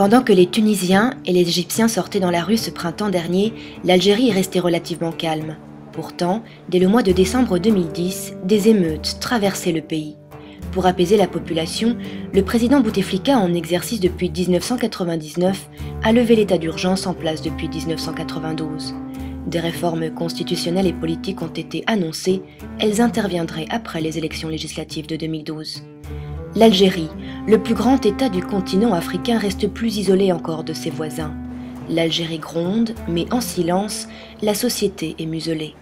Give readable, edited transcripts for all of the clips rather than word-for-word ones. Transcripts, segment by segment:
Pendant que les Tunisiens et les Égyptiens sortaient dans la rue ce printemps dernier, l'Algérie est restée relativement calme. Pourtant, dès le mois de décembre 2010, des émeutes traversaient le pays. Pour apaiser la population, le président Bouteflika, en exercice depuis 1999, a levé l'état d'urgence en place depuis 1992. Des réformes constitutionnelles et politiques ont été annoncées, elles interviendraient après les élections législatives de 2012. L'Algérie, le plus grand État du continent africain, reste plus isolé encore de ses voisins. L'Algérie gronde, mais en silence, la société est muselée.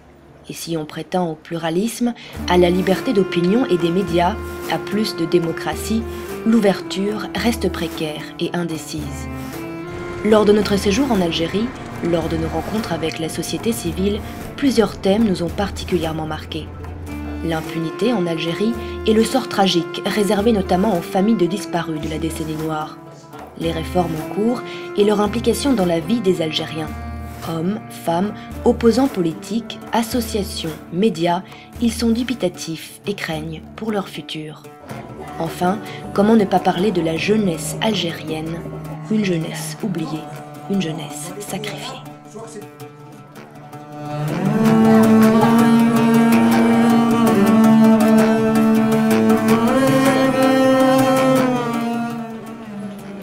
Et si on prétend au pluralisme, à la liberté d'opinion et des médias, à plus de démocratie, l'ouverture reste précaire et indécise. Lors de notre séjour en Algérie, lors de nos rencontres avec la société civile, plusieurs thèmes nous ont particulièrement marqués. L'impunité en Algérie et le sort tragique réservé notamment aux familles de disparus de la décennie noire. Les réformes en cours et leur implication dans la vie des Algériens. Hommes, femmes, opposants politiques, associations, médias, ils sont dubitatifs et craignent pour leur futur. Enfin, comment ne pas parler de la jeunesse algérienne, une jeunesse oubliée, une jeunesse sacrifiée.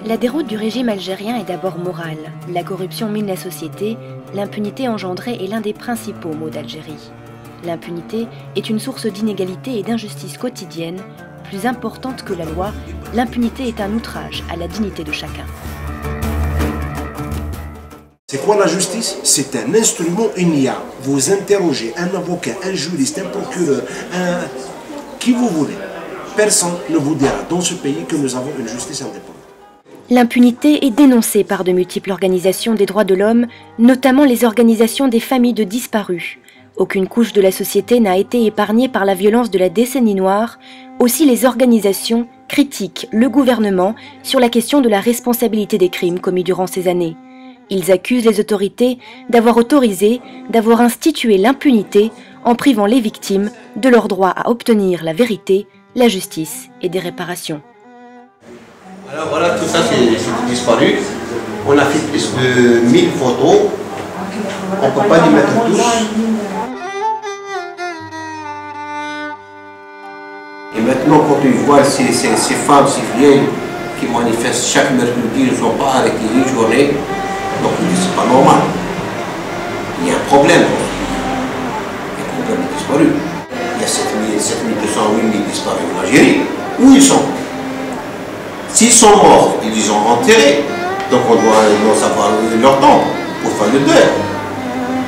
La déroute du régime algérien est d'abord morale. La corruption mine la société, l'impunité engendrée est l'un des principaux maux d'Algérie. L'impunité est une source d'inégalité et d'injustice quotidienne. Plus importante que la loi, l'impunité est un outrage à la dignité de chacun. C'est quoi la justice? C'est un instrument unique. Vous interrogez un avocat, un juriste, un procureur, qui vous voulez. Personne ne vous dira dans ce pays que nous avons une justice indépendante. L'impunité est dénoncée par de multiples organisations des droits de l'homme, notamment les organisations des familles de disparus. Aucune couche de la société n'a été épargnée par la violence de la décennie noire. Aussi, les organisations critiquent le gouvernement sur la question de la responsabilité des crimes commis durant ces années. Ils accusent les autorités d'avoir autorisé, d'avoir institué l'impunité en privant les victimes de leur droit à obtenir la vérité, la justice et des réparations. Alors voilà, tout ça c'est disparu. On a fait plus de 1000 photos. On ne peut pas les mettre tous. Et maintenant, quand tu vois ces femmes, ces vieilles qui manifestent chaque mercredi, ils ne sont pas arrêtés une journée, donc ils disent c'est pas normal. Il y a un problème. Il y a un problème disparu. Il y a 7200, 8000 disparus en Algérie. Où ils sont? S'ils sont morts, ils les ont enterrés. Donc on doit savoir leur temps pour faire le deuil.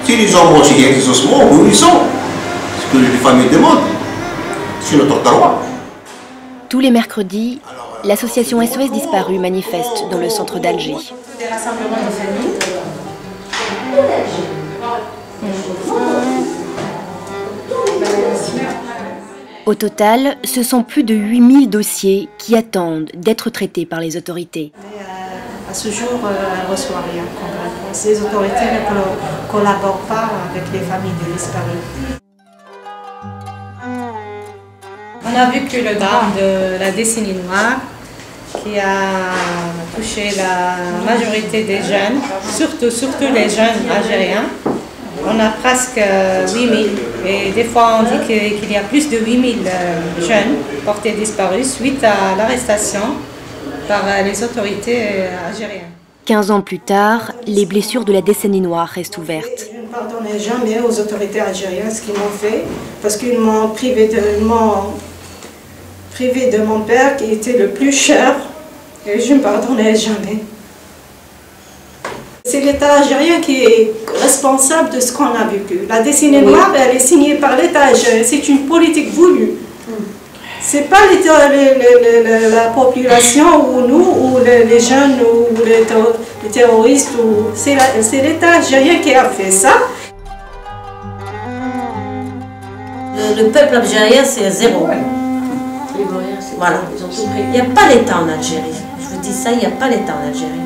S'ils ont mangé des ossements, où ils sont? Ce que les familles demandent. C'est notre droit. Tous les mercredis, l'association SOS Disparus manifeste dans le centre d'Alger. Des rassemblements de familles. Au total, ce sont plus de 8000 dossiers qui attendent d'être traités par les autorités. À ce jour, elle ne reçoit rien comme réponse. Les autorités ne collaborent pas avec les familles des disparus. On a vu que le drame de la décennie noire, qui a touché la majorité des jeunes, surtout les jeunes algériens, on a presque 8000. Et des fois, on dit qu'il y a plus de 8000 jeunes portés disparus suite à l'arrestation par les autorités algériennes. 15 ans plus tard, les blessures de la décennie noire restent ouvertes. Je ne pardonnerai jamais aux autorités algériennes ce qu'ils m'ont fait, parce qu'ils m'ont privé de mon père qui était le plus cher, et je ne pardonnerai jamais. C'est l'État algérien qui est responsable de ce qu'on a vécu. La décennie noire, elle est signée par l'État algérien. C'est une politique voulue. Ce n'est pas la population ou nous, ou les jeunes, ou les terroristes. C'est l'État algérien qui a fait ça. Le peuple algérien, c'est zéro. Voilà. Il n'y a pas l'État en Algérie. Je vous dis ça, il n'y a pas l'État en Algérie.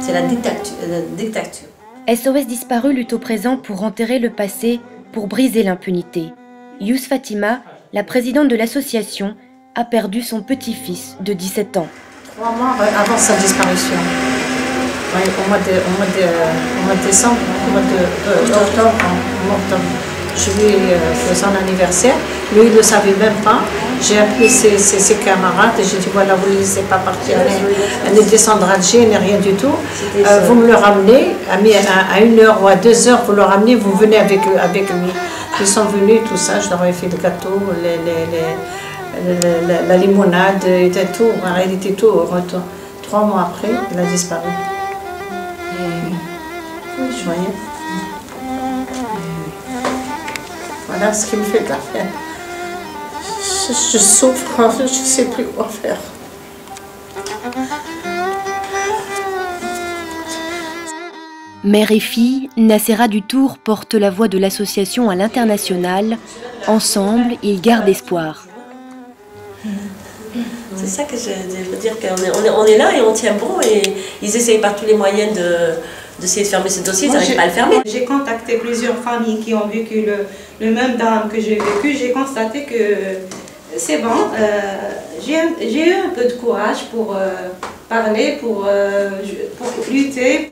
C'est la dictature. SOS Disparus lutte au présent pour enterrer le passé, pour briser l'impunité. Youss Fatima, la présidente de l'association, a perdu son petit-fils de 17 ans. 3 mois avant sa disparition. Oui, au mois de décembre, au mois d'octobre, je lui fais son anniversaire. Lui, il ne le savait même pas. J'ai appelé ses camarades et j'ai dit voilà, vous ne le laissez pas partir, elle ne descendra de G, rien du tout. Vous me le ramenez, à 1h ou à 2h, vous le ramenez, vous venez avec lui. Ils sont venus, tout ça, je leur ai fait le gâteau, la limonade, était tout, en réalité tout au retour. 3 mois après, il a disparu. Oui, je voyais. Voilà ce qui me fait de la peine. Je souffre, je ne sais plus quoi faire. Mère et fille, Nacera du Tour porte la voix de l'association à l'international. Ensemble, ils gardent espoir. C'est ça que je veux dire, qu'on est là et on tient bon et ils essayent par tous les moyens d'essayer de fermer ce dossier, ils n'arrivent pas à le fermer. J'ai contacté plusieurs familles qui ont vécu le même drame que j'ai vécu. J'ai constaté que c'est bon, j'ai eu un peu de courage pour parler, pour lutter.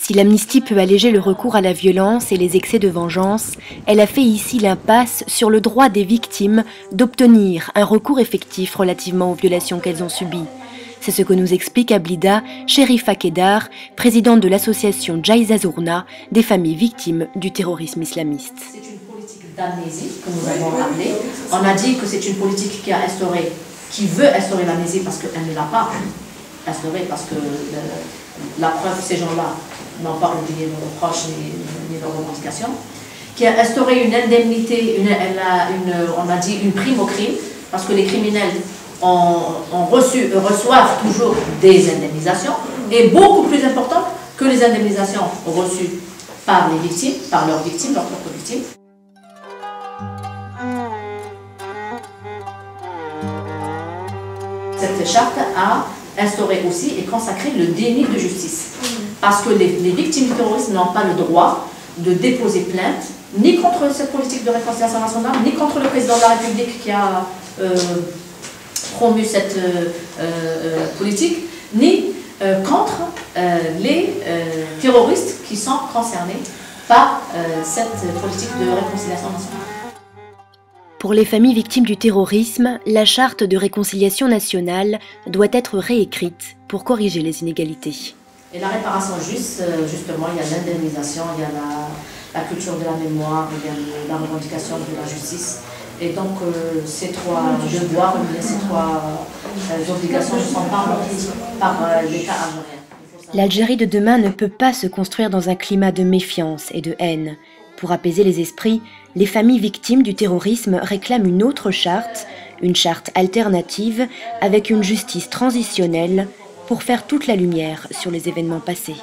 Si l'amnistie peut alléger le recours à la violence et les excès de vengeance, elle a fait ici l'impasse sur le droit des victimes d'obtenir un recours effectif relativement aux violations qu'elles ont subies. C'est ce que nous explique Ablida Cherifa Kedar, présidente de l'association Jaiza Zourna des familles victimes du terrorisme islamiste. C'est une politique d'amnésie que nous avons appelée. On a dit que c'est une politique qui veut instaurer l'amnésie parce qu'elle ne l'a pas instaurée, parce que la preuve, ces gens-là n'ont pas oublié nos proches ni leurs revendications, qui a instauré une indemnité, on a dit une prime au crime, parce que les criminels reçoivent toujours des indemnisations, et beaucoup plus importantes que les indemnisations reçues par les victimes, par leurs victimes, leurs propres victimes. Cette charte a instauré aussi et consacré le déni de justice. Parce que les victimes du terrorisme n'ont pas le droit de déposer plainte, ni contre cette politique de réconciliation nationale, ni contre le président de la République qui a promu cette politique, ni contre les terroristes qui sont concernés par cette politique de réconciliation nationale. Pour les familles victimes du terrorisme, la charte de réconciliation nationale doit être réécrite pour corriger les inégalités. Et la réparation juste, justement, il y a l'indemnisation, il y a la culture de la mémoire, il y a la revendication de la justice. Et donc, ces trois devoirs, ces trois obligations ne sont pas remplies par l'État algérien. L'Algérie de demain ne peut pas se construire dans un climat de méfiance et de haine. Pour apaiser les esprits, les familles victimes du terrorisme réclament une autre charte, une charte alternative avec une justice transitionnelle pour faire toute la lumière sur les événements passés.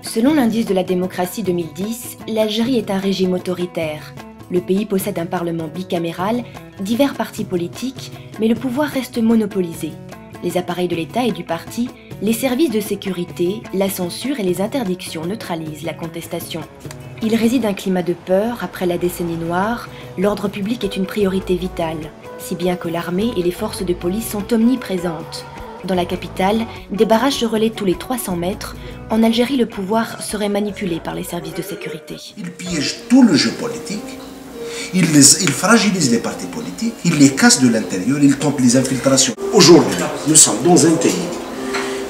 Selon l'indice de la démocratie 2010, l'Algérie est un régime autoritaire. Le pays possède un parlement bicaméral, divers partis politiques, mais le pouvoir reste monopolisé. Les appareils de l'État et du parti, les services de sécurité, la censure et les interdictions neutralisent la contestation. Il réside un climat de peur après la décennie noire, l'ordre public est une priorité vitale, si bien que l'armée et les forces de police sont omniprésentes. Dans la capitale, des barrages se relaient tous les 300 mètres. En Algérie, le pouvoir serait manipulé par les services de sécurité. Il piège tout le jeu politique, il fragilise les partis politiques, il les casse de l'intérieur, il tente les infiltrations. Aujourd'hui, nous sommes dans un pays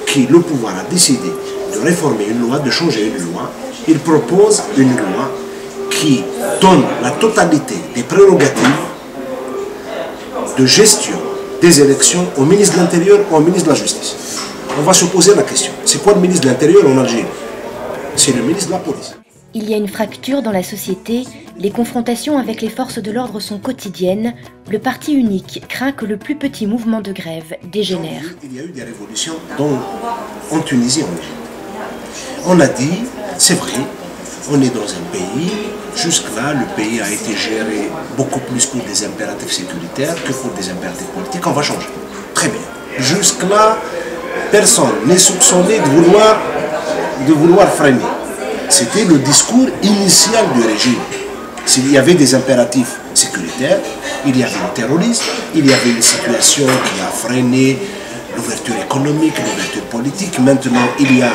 qui, le pouvoir a décidé de réformer une loi, de changer une loi. Il propose une loi qui donne la totalité des prérogatives de gestion des élections au ministre de l'Intérieur ou au ministre de la Justice. On va se poser la question, c'est quoi le ministre de l'Intérieur en Algérie? C'est le ministre de la Police. Il y a une fracture dans la société, les confrontations avec les forces de l'ordre sont quotidiennes, le parti unique craint que le plus petit mouvement de grève dégénère. Il y a eu des révolutions en Tunisie, en Égypte. On a dit, c'est vrai, on est dans un pays, jusque-là, le pays a été géré beaucoup plus pour des impératifs sécuritaires que pour des impératifs politiques. On va changer. Très bien. Jusque-là, personne n'est soupçonné de vouloir freiner. C'était le discours initial du régime. S'il y avait des impératifs sécuritaires, il y avait le terrorisme, il y avait une situation qui a freiné l'ouverture économique, l'ouverture politique. Maintenant, il y a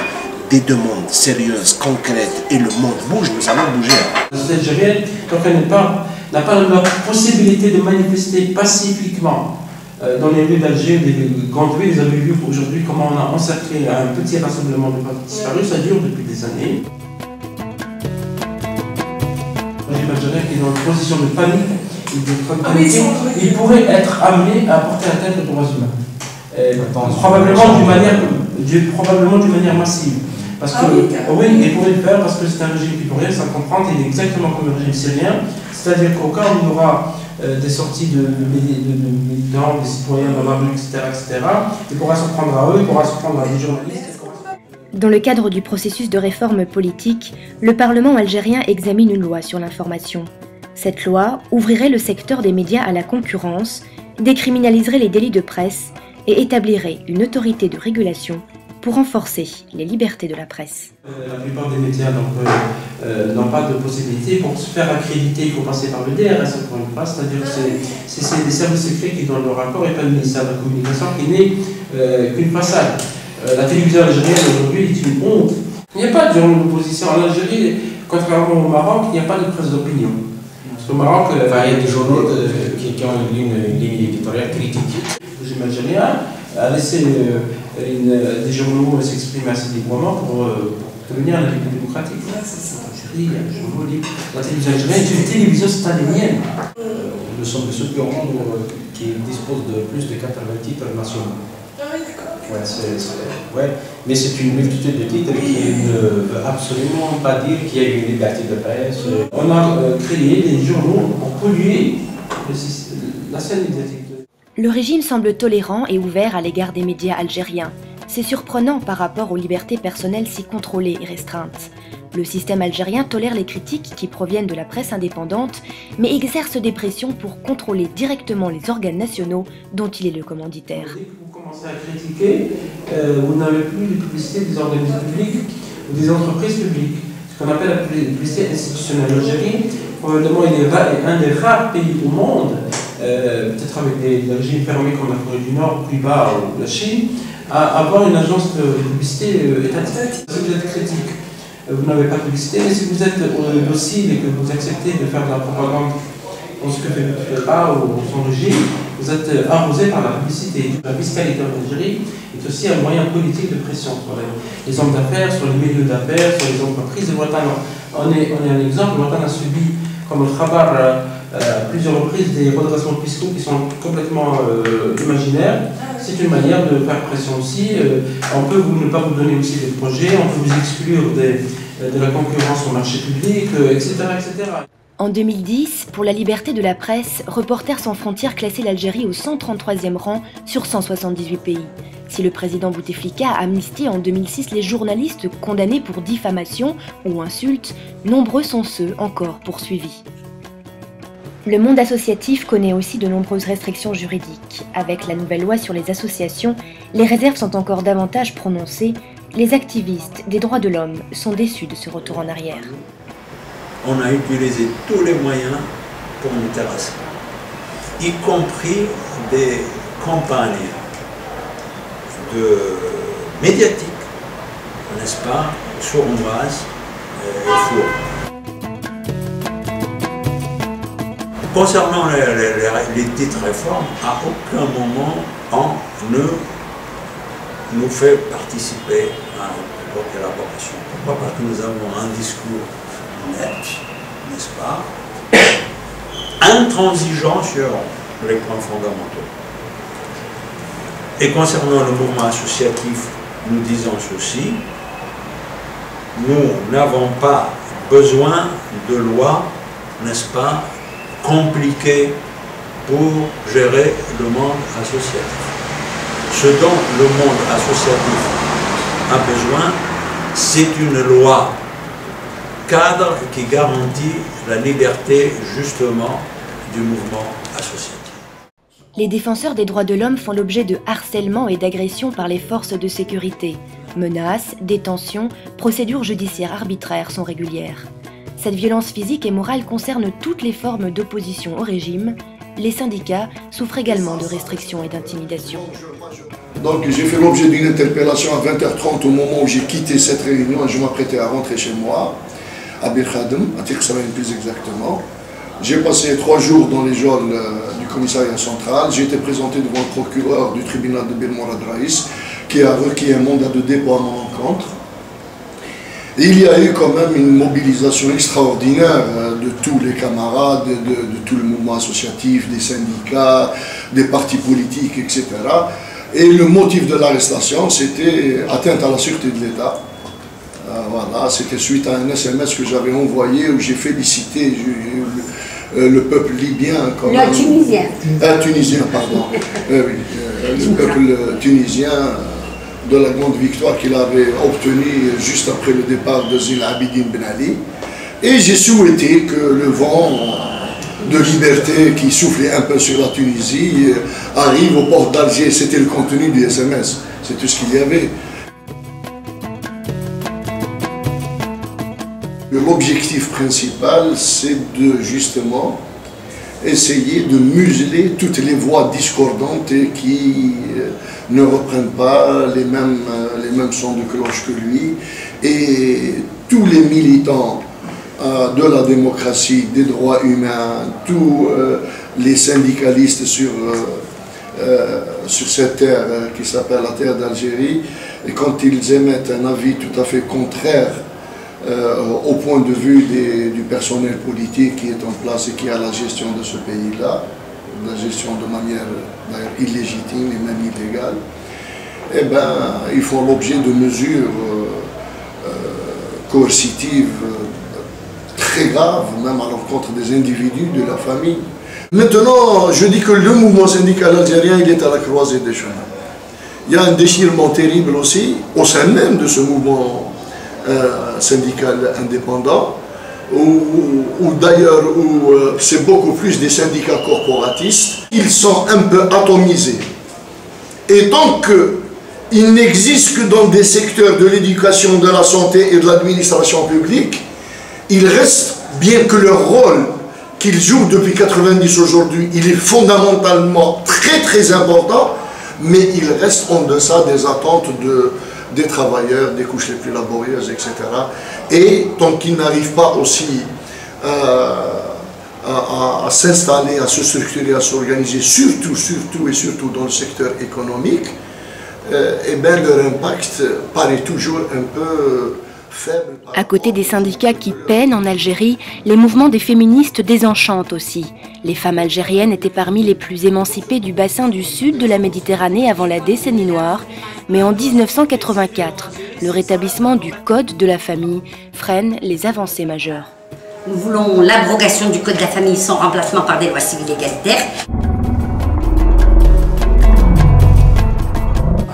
des demandes sérieuses, concrètes, et le monde bouge, nous allons bouger. La société algérienne, tant qu'elle n'a pas la possibilité de manifester pacifiquement dans les rues d'Alger, des grandes rues, vous avez vu aujourd'hui comment on a encerclé un petit rassemblement de partis disparus, ça dure depuis des années. Le régime algérien qui est dans une position de panique, il pourrait être amené à porter atteinte aux droits humains. Probablement d'une manière massive. Parce que, oui, il pourrait le faire parce que c'est un régime qui pourrait s'en comprendre, il est exactement comme le régime syrien, c'est-à-dire qu'au cas où il y aura des sorties de militants, des citoyens dans la rue, etc., il pourra s'en prendre à eux, il pourra s'en prendre à des journalistes. Dans le cadre du processus de réforme politique, le Parlement algérien examine une loi sur l'information. Cette loi ouvrirait le secteur des médias à la concurrence, décriminaliserait les délits de presse et établirait une autorité de régulation pour renforcer les libertés de la presse. La plupart des médias n'ont pas de possibilité. Pour se faire accréditer, il faut passer par le DRS encore une fois, c'est-à-dire que c'est des services secrets qui, dans le rapport, et pas le ministère de la Communication, qui n'est qu'une façade. La télévision algérienne aujourd'hui est une honte. Il n'y a pas de journaux d'opposition en Algérie, contrairement au Maroc, il n'y a pas de presse d'opinion. Parce qu'au Maroc, il y a des journaux qui ont une ligne éditoriale critique. Le régime algérien a laissé des journaux s'exprimer assez librement pour devenir la République démocratique. Il y a des journaux libres. La télévision algérienne est une télévision stalinienne. Nous sommes le seul pays au monde qui dispose de plus de 80 titres nationaux. Ouais, mais c'est une multitude de titres qui ne veut absolument pas dire qu'il y a une liberté de presse. On a créé des journaux pour polluer la scène médiatique. Le régime semble tolérant et ouvert à l'égard des médias algériens. C'est surprenant par rapport aux libertés personnelles si contrôlées et restreintes. Le système algérien tolère les critiques qui proviennent de la presse indépendante, mais exerce des pressions pour contrôler directement les organes nationaux dont il est le commanditaire. Dès que vous commencez à critiquer, vous n'avez plus de publicité des organismes publics ou des entreprises publiques. Ce qu'on appelle la publicité institutionnelle. L'Algérie, probablement, est un des rares pays au monde, peut-être avec des régimes fermés comme la Corée du Nord, Cuba ou la Chine, à avoir une agence de publicité étatique. Si vous êtes critique, vous n'avez pas de publicité, mais si vous êtes docile et que vous acceptez de faire de la propagande dans ce que fait l'État ou son régime, vous êtes arrosé par la publicité. La fiscalité en Algérie est aussi un moyen politique de pression sur les hommes d'affaires, sur les milieux d'affaires, sur les entreprises. On est un exemple. Ouattara a subi, comme le Khabar, à plusieurs reprises des redressements fiscaux qui sont complètement imaginaires. C'est une manière de faire pression aussi. On peut ne pas vous donner aussi des projets, on peut vous exclure de la concurrence au marché public, etc., etc. En 2010, pour la liberté de la presse, Reporters sans frontières classait l'Algérie au 133e rang sur 178 pays. Si le président Bouteflika a amnistié en 2006 les journalistes condamnés pour diffamation ou insulte, nombreux sont ceux encore poursuivis. Le monde associatif connaît aussi de nombreuses restrictions juridiques. Avec la nouvelle loi sur les associations, les réserves sont encore davantage prononcées. Les activistes des droits de l'homme sont déçus de ce retour en arrière. On a utilisé tous les moyens pour nous terrasser, y compris des campagnes médiatiques, n'est-ce pas, sournoises et faux. Concernant les dites réformes, à aucun moment on ne nous fait participer à notre élaboration. Pourquoi? Parce que nous avons un discours net, n'est-ce pas, intransigeant sur les points fondamentaux. Et concernant le mouvement associatif, nous disons ceci: nous n'avons pas besoin de lois, n'est-ce pas, compliquées pour gérer le monde associatif. Ce dont le monde associatif a besoin, c'est une loi cadre qui garantit la liberté justement du mouvement associatif. Les défenseurs des droits de l'homme font l'objet de harcèlements et d'agressions par les forces de sécurité. Menaces, détentions, procédures judiciaires arbitraires sont régulières. Cette violence physique et morale concerne toutes les formes d'opposition au régime. Les syndicats souffrent également de restrictions et d'intimidations. Donc j'ai fait l'objet d'une interpellation à 20h30 au moment où j'ai quitté cette réunion et je m'apprêtais à rentrer chez moi, à Bir Khadem, à Tirksamen plus exactement. J'ai passé 3 jours dans les geôles du commissariat central. J'ai été présenté devant le procureur du tribunal de Bir Morad Raïs qui a requis un mandat de dépôt à mon encontre. Et il y a eu quand même une mobilisation extraordinaire de tous les camarades, de tout le mouvement associatif, des syndicats, des partis politiques, etc. Et le motif de l'arrestation, c'était atteinte à la sûreté de l'État. Voilà, c'était suite à un SMS que j'avais envoyé où j'ai félicité le peuple libyen. Le Tunisien. Tunisien, pardon. Oui, le peuple tunisien de la grande victoire qu'il avait obtenue juste après le départ de Zine Abidine Ben Ali. Et j'ai souhaité que le vent de liberté qui soufflait un peu sur la Tunisie arrive au port d'Alger. C'était le contenu du SMS, c'est tout ce qu'il y avait. L'objectif principal, c'est de justement essayer de museler toutes les voix discordantes et qui ne reprennent pas les mêmes sons de cloche que lui. Et tous les militants de la démocratie, des droits humains, tous les syndicalistes sur cette terre qui s'appelle la terre d'Algérie, et quand ils émettent un avis tout à fait contraire au point de vue du personnel politique qui est en place et qui a la gestion de ce pays-là, la gestion de manière d'ailleurs illégitime et même illégale, eh ben, ils font l'objet de mesures coercitives très graves, même à l'encontre des individus, de la famille. Maintenant, je dis que le mouvement syndical algérien, il est à la croisée des chemins. Il y a un déchirement terrible aussi, au sein même de ce mouvement syndical indépendant, ou d'ailleurs c'est beaucoup plus des syndicats corporatistes. Ils sont un peu atomisés. Et tant qu'ils n'existent que dans des secteurs de l'éducation, de la santé et de l'administration publique, ils restent, bien que leur rôle qu'ils jouent depuis 90 aujourd'hui, il est fondamentalement très très important, mais ils restent en deçà des attentes des travailleurs, des couches les plus laborieuses, etc. Et tant qu'ils n'arrivent pas aussi à s'installer, à se structurer, à s'organiser, surtout dans le secteur économique, eh bien leur impact paraît toujours un peu faible. À côté des syndicats qui peinent en Algérie, les mouvements des féministes désenchantent aussi. Les femmes algériennes étaient parmi les plus émancipées du bassin du sud de la Méditerranée avant la décennie noire, mais en 1984, le rétablissement du code de la famille freine les avancées majeures. Nous voulons l'abrogation du code de la famille sans remplacement par des lois civiles égalitaires.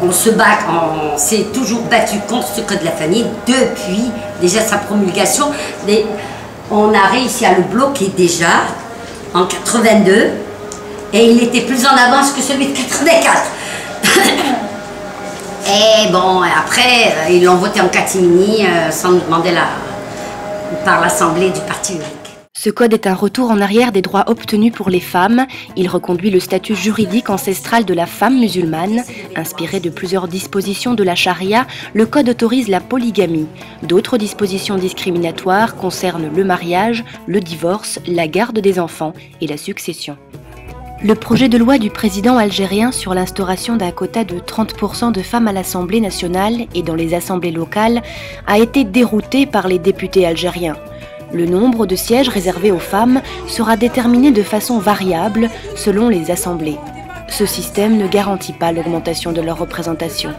On s'est toujours battu contre ce code de la famille depuis déjà sa promulgation. Mais on a réussi à le bloquer déjà en 82 et il était plus en avance que celui de 84. Et bon, après, ils l'ont voté en catimini sans nous demander par l'Assemblée du Parti unique. Ce code est un retour en arrière des droits obtenus pour les femmes. Il reconduit le statut juridique ancestral de la femme musulmane. Inspiré de plusieurs dispositions de la charia, le code autorise la polygamie. D'autres dispositions discriminatoires concernent le mariage, le divorce, la garde des enfants et la succession. Le projet de loi du président algérien sur l'instauration d'un quota de 30% de femmes à l'Assemblée nationale et dans les assemblées locales a été dérouté par les députés algériens. Le nombre de sièges réservés aux femmes sera déterminé de façon variable selon les assemblées. Ce système ne garantit pas l'augmentation de leur représentation.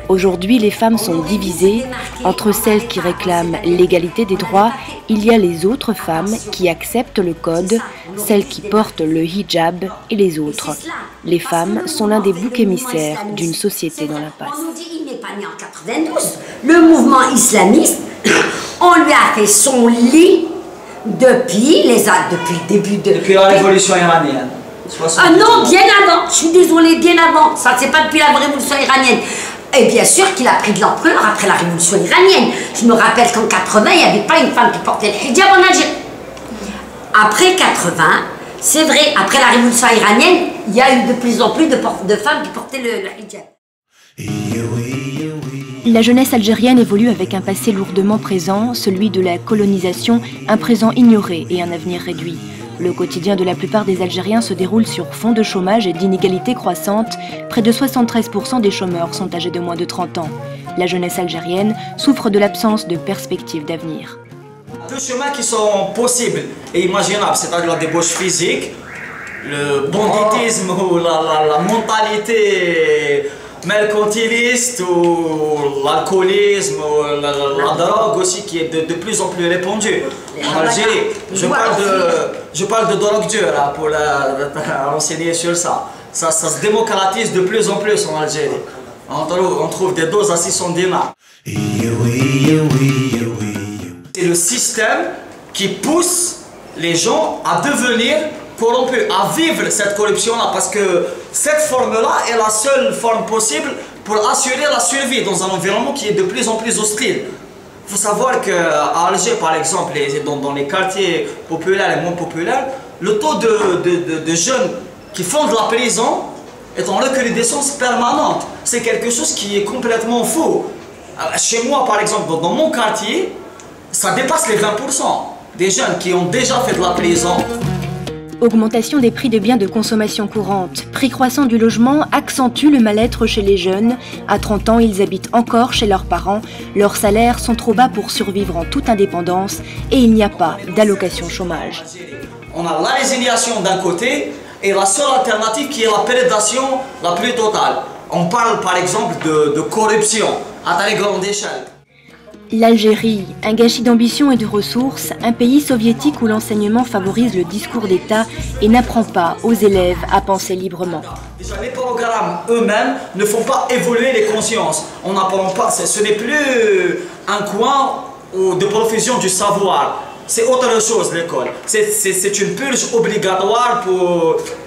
Aujourd'hui, les femmes sont divisées. Entre celles qui réclament l'égalité des droits, il y a les autres femmes qui acceptent le code, celles qui portent le hijab et les autres. Les femmes sont l'un des boucs émissaires d'une société dans l'impasse. On nous dit qu'il n'est pas né en 92. Le mouvement islamiste, on lui a fait son lit depuis le début de... Depuis la révolution iranienne. Ah non, bien avant, je suis désolée, bien avant. Ça, c'est pas depuis la révolution iranienne. Et bien sûr qu'il a pris de l'ampleur après la révolution iranienne. Je me rappelle qu'en 80, il n'y avait pas une femme qui portait le hijab en Algérie. Après 80, c'est vrai, après la révolution iranienne, il y a eu de plus en plus de femmes qui portaient le hijab. La jeunesse algérienne évolue avec un passé lourdement présent, celui de la colonisation, un présent ignoré et un avenir réduit. Le quotidien de la plupart des Algériens se déroule sur fond de chômage et d'inégalités croissantes. Près de 73% des chômeurs sont âgés de moins de 30 ans. La jeunesse algérienne souffre de l'absence de perspectives d'avenir. Deux chemins qui sont possibles et imaginables, c'est-à-dire la débauche physique, le banditisme ou la mentalité mercantiliste ou l'alcoolisme ou la drogue aussi qui est de plus en plus répandue en Algérie. Je parle de drogue dure hein, pour renseigner sur ça. Ça se démocratise de plus en plus en Algérie. On trouve des doses à 600 dinars. C'est le système qui pousse les gens à devenir corrompus, à vivre cette corruption-là, parce que cette forme-là est la seule forme possible pour assurer la survie dans un environnement qui est de plus en plus hostile. Il faut savoir qu'à Alger, par exemple, dans les quartiers populaires et moins populaires, le taux de jeunes qui font de la prison est en recrudescence permanente. C'est quelque chose qui est complètement faux. Chez moi, par exemple, dans mon quartier, ça dépasse les 20% des jeunes qui ont déjà fait de la prison. Augmentation des prix de biens de consommation courante, prix croissant du logement accentue le mal-être chez les jeunes. À 30 ans, ils habitent encore chez leurs parents. Leurs salaires sont trop bas pour survivre en toute indépendance et il n'y a pas d'allocation chômage. On a la résiliation d'un côté et la seule alternative qui est la prédation la plus totale. On parle par exemple de corruption à très grande échelle. L'Algérie, un gâchis d'ambition et de ressources, un pays soviétique où l'enseignement favorise le discours d'État et n'apprend pas aux élèves à penser librement. Déjà, les programmes eux-mêmes ne font pas évoluer les consciences. On n'apprend pas, ce n'est plus un coin de profusion du savoir. C'est autre chose l'école. C'est une purge obligatoire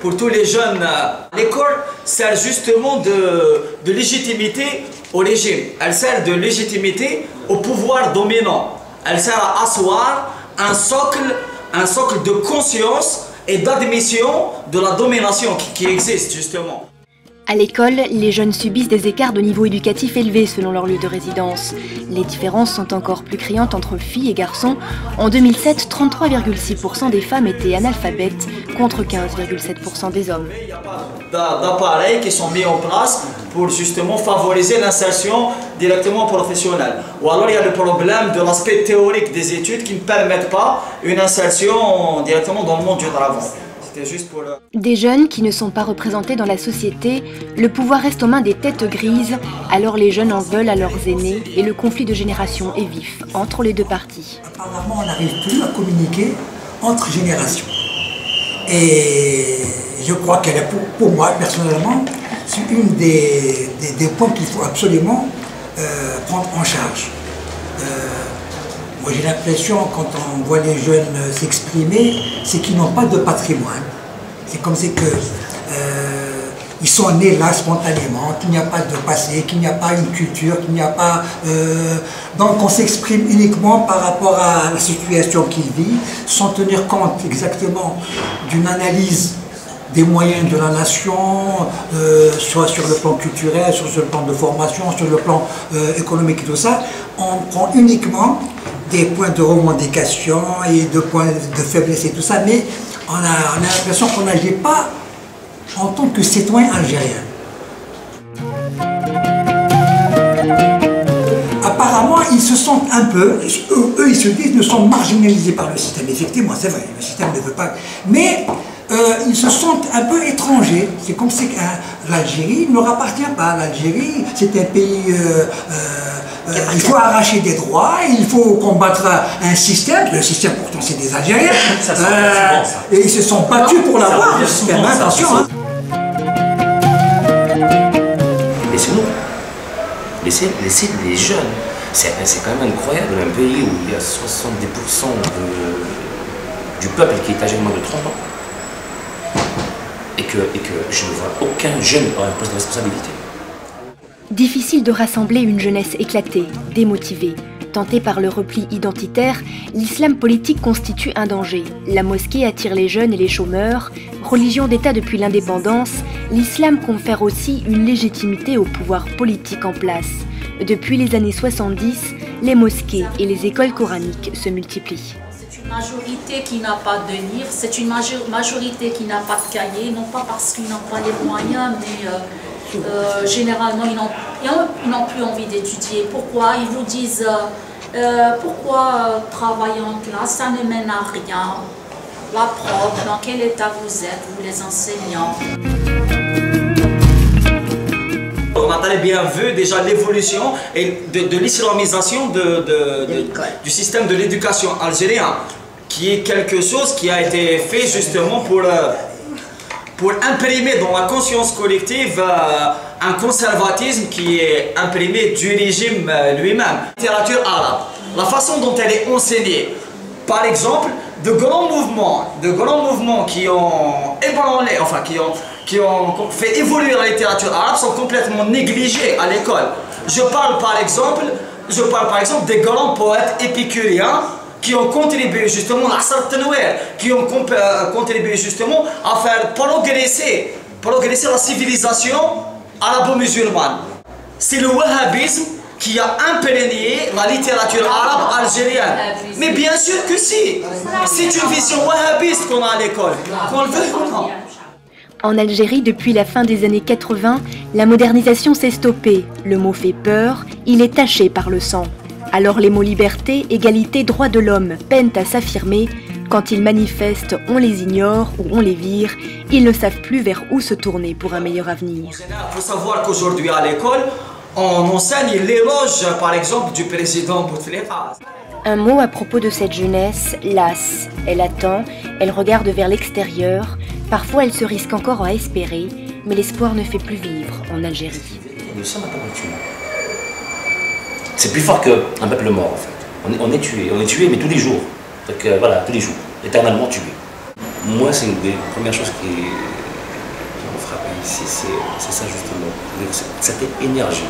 pour tous les jeunes. L'école sert justement de légitimité au régime. Elle sert de légitimité au pouvoir dominant. Elle sert à asseoir un socle de conscience et d'admission de la domination qui existe justement. À l'école, les jeunes subissent des écarts de niveau éducatif élevés selon leur lieu de résidence. Les différences sont encore plus criantes entre filles et garçons. En 2007, 33,6% des femmes étaient analphabètes contre 15,7% des hommes. Il n'y a pas d'appareils qui sont mis en place pour justement favoriser l'insertion directement professionnelle. Ou alors il y a le problème de l'aspect théorique des études qui ne permettent pas une insertion directement dans le monde du travail. Juste pour Des jeunes qui ne sont pas représentés dans la société, le pouvoir reste aux mains des têtes grises, alors les jeunes en veulent à leurs aînés et le conflit de génération est vif entre les deux parties. Apparemment, on n'arrive plus à communiquer entre générations. Et je crois qu'elle est pour moi, personnellement, c'est une des points qu'il faut absolument prendre en charge. Moi j'ai l'impression, quand on voit les jeunes s'exprimer, c'est qu'ils n'ont pas de patrimoine. C'est comme c'est que ils sont nés là spontanément, qu'il n'y a pas de passé, qu'il n'y a pas une culture, qu'il n'y a pas... donc on s'exprime uniquement par rapport à la situation qu'ils vivent, sans tenir compte exactement d'une analyse des moyens de la nation, soit sur le plan culturel, sur le plan de formation, sur le plan économique et tout ça. On prend uniquement des points de revendication et de points de faiblesse et tout ça, mais on a l'impression qu'on n'agit pas en tant que citoyen algérien. Apparemment, ils se sentent un peu, eux ils se disent, ne sont marginalisés par le système. Effectivement, c'est vrai, le système ne veut pas, mais ils se sentent un peu étrangers. C'est comme si l'Algérie ne leur appartient pas. L'Algérie, c'est un pays... il faut arracher des droits, il faut combattre un système. Le système, pourtant, c'est des Algériens. Et ils se sont battus pour l'avoir, le système. Attention. Laissez-nous. Laissez les jeunes. C'est quand même incroyable, un pays où il y a 70% du peuple qui est âgé de moins de 30 ans. Et que je ne vois aucun jeune avoir un poste de responsabilité. Difficile de rassembler une jeunesse éclatée, démotivée. Tentée par le repli identitaire, l'islam politique constitue un danger. La mosquée attire les jeunes et les chômeurs. Religion d'État depuis l'indépendance, l'islam confère aussi une légitimité au pouvoir politique en place. Depuis les années 70, les mosquées et les écoles coraniques se multiplient. C'est une majorité qui n'a pas de livres, c'est une majorité qui n'a pas de cahier, non pas parce qu'ils n'ont pas les moyens, mais généralement ils n'ont plus envie d'étudier. Pourquoi? Ils vous disent pourquoi travailler en classe, ça ne mène à rien. La prof, dans quel état vous êtes, vous les enseignants? On a très bien vu déjà l'évolution de l'islamisation du système de l'éducation algérien, qui est quelque chose qui a été fait justement pour imprimer dans la conscience collective un conservatisme qui est imprimé du régime lui-même. La littérature arabe, la façon dont elle est enseignée, par exemple, de grands mouvements qui ont ébranlé, enfin qui ont fait évoluer la littérature arabe sont complètement négligés à l'école. Je parle par exemple des grands poètes épicuriens qui ont contribué justement contribué justement à faire progresser la civilisation arabo-musulmane. C'est le wahhabisme qui a imprégné la littérature arabe algérienne. Mais bien sûr que si. C'est une vision wahhabiste qu'on a à l'école, qu'on le veuille ou non. En Algérie, depuis la fin des années 80, la modernisation s'est stoppée. Le mot fait peur, il est taché par le sang. Alors les mots liberté, égalité, droits de l'homme peinent à s'affirmer. Quand ils manifestent, on les ignore ou on les vire. Ils ne savent plus vers où se tourner pour un meilleur avenir. Il faut savoir qu'aujourd'hui à l'école, on enseigne l'éloge, par exemple, du président Bouteflika. Un mot à propos de cette jeunesse, lasse. Elle attend, elle regarde vers l'extérieur. Parfois, elle se risque encore à espérer, mais l'espoir ne fait plus vivre en Algérie. Nous sommes un peuple tué. C'est plus fort qu'un peuple mort, en fait. On est tué, mais tous les jours. Donc voilà, tous les jours, éternellement tué. Moi, c'est une des premières choses qui m'ont frappé ici, c'est ça justement. Cette énergie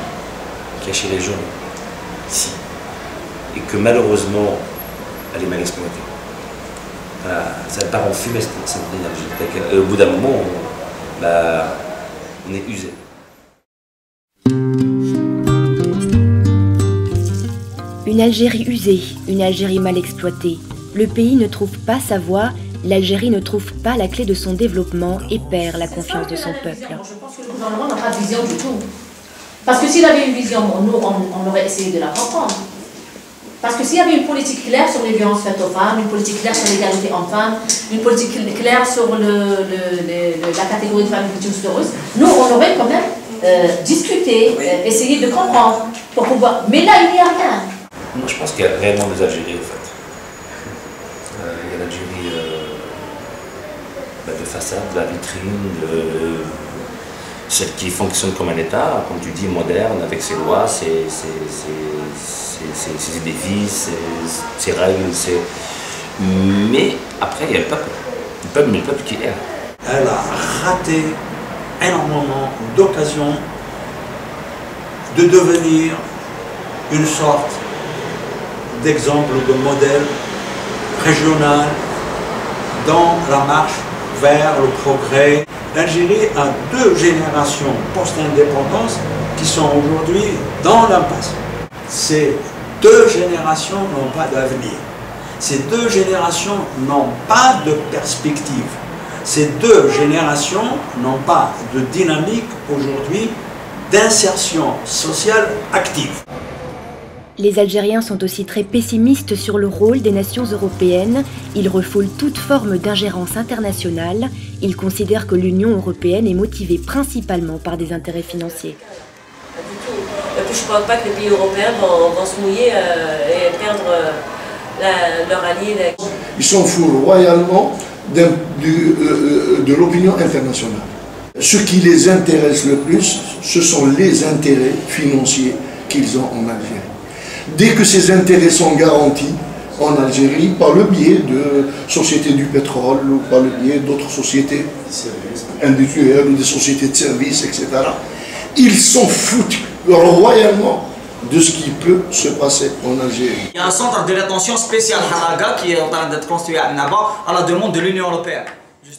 qu'il y a chez les jeunes ici, et que malheureusement, elle est mal exploitée. Ça part en fumée cette énergie. Au bout d'un moment, on est usé. Une Algérie usée, une Algérie mal exploitée. Le pays ne trouve pas sa voie, l'Algérie ne trouve pas la clé de son développement et perd la confiance de son peuple. Je pense que le gouvernement n'a pas de vision du tout. Parce que s'il avait une vision, nous, on aurait essayé de la comprendre. Parce que s'il y avait une politique claire sur les violences faites aux femmes, une politique claire sur l'égalité hommes-femmes, une politique claire sur la catégorie de femmes victimes terroristes, nous, on aurait quand même discuté, essayé de comprendre pour pouvoir... Mais là, il n'y a rien. Moi, je pense qu'il y a réellement des Algéries, en fait. Il y a l'Algérie de façade, de la vitrine, celle qui fonctionne comme un État, comme tu dis, moderne, avec ses lois, ses idées de vie, ses règles. Mais après, il y a le peuple qui erre. Elle a raté énormément d'occasions de devenir une sorte d'exemple, de modèle régional dans la marche vers le progrès. L'Algérie a 2 générations post-indépendance qui sont aujourd'hui dans l'impasse. Ces 2 générations n'ont pas d'avenir. Ces 2 générations n'ont pas de perspective. Ces 2 générations n'ont pas de dynamique aujourd'hui d'insertion sociale active. Les Algériens sont aussi très pessimistes sur le rôle des nations européennes. Ils refoulent toute forme d'ingérence internationale. Ils considèrent que l'Union européenne est motivée principalement par des intérêts financiers. Et puis je ne crois pas que les pays européens vont se mouiller et perdre leur allié. Ils s'en foutent royalement de l'opinion internationale. Ce qui les intéresse le plus, ce sont les intérêts financiers qu'ils ont en Algérie. Dès que ces intérêts sont garantis en Algérie par le biais de sociétés du pétrole ou par le biais d'autres sociétés industrielles ou des sociétés de services, etc., ils s'en foutent royalement de ce qui peut se passer en Algérie. Il y a un centre de rétention spécial Haraga qui est en train d'être construit à Annaba à la demande de l'Union européenne.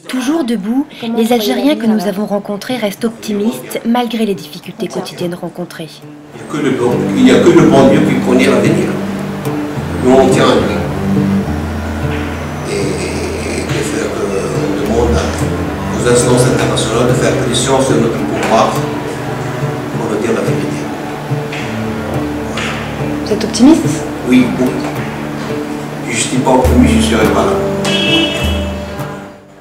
Toujours debout, les Algériens que nous avons rencontrés restent optimistes malgré les difficultés quotidiennes rencontrées. Il n'y a que le bon Dieu qui connaît l'avenir. Nous on tient à lui. Et on demande aux instances internationales de faire pression sur notre pouvoir pour nous dire la vérité. Vous êtes optimiste? Oui, bon. Je ne suis pas optimiste, je ne serai pas là.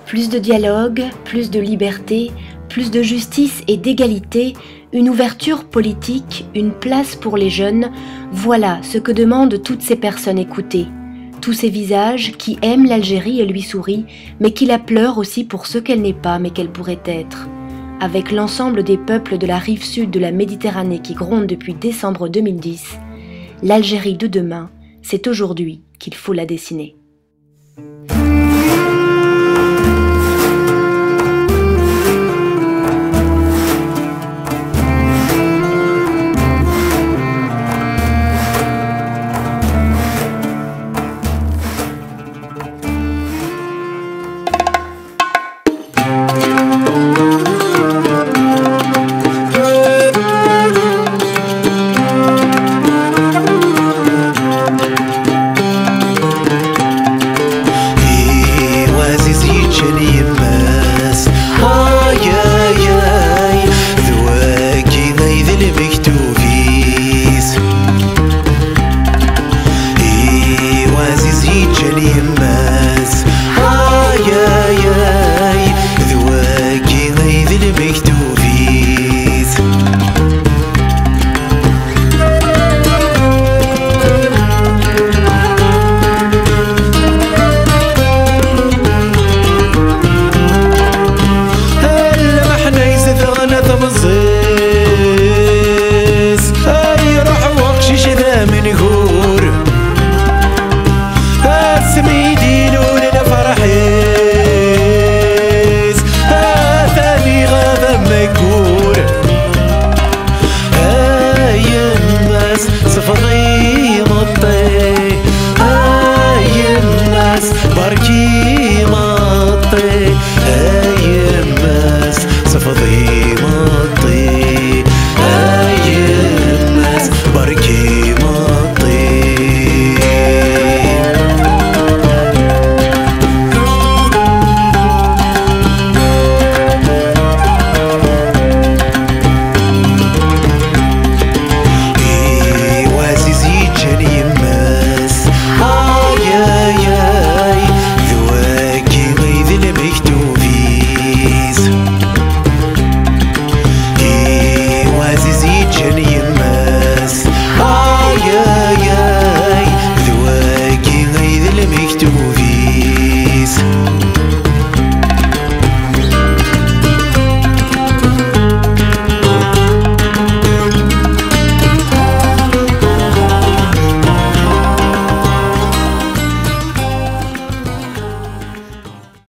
Plus de dialogue, plus de liberté, plus de justice et d'égalité, une ouverture politique, une place pour les jeunes, voilà ce que demandent toutes ces personnes écoutées. Tous ces visages qui aiment l'Algérie et lui sourient, mais qui la pleurent aussi pour ce qu'elle n'est pas mais qu'elle pourrait être. Avec l'ensemble des peuples de la rive sud de la Méditerranée qui grondent depuis décembre 2010, l'Algérie de demain, c'est aujourd'hui qu'il faut la dessiner. صفغي مطي هاي الناس بركي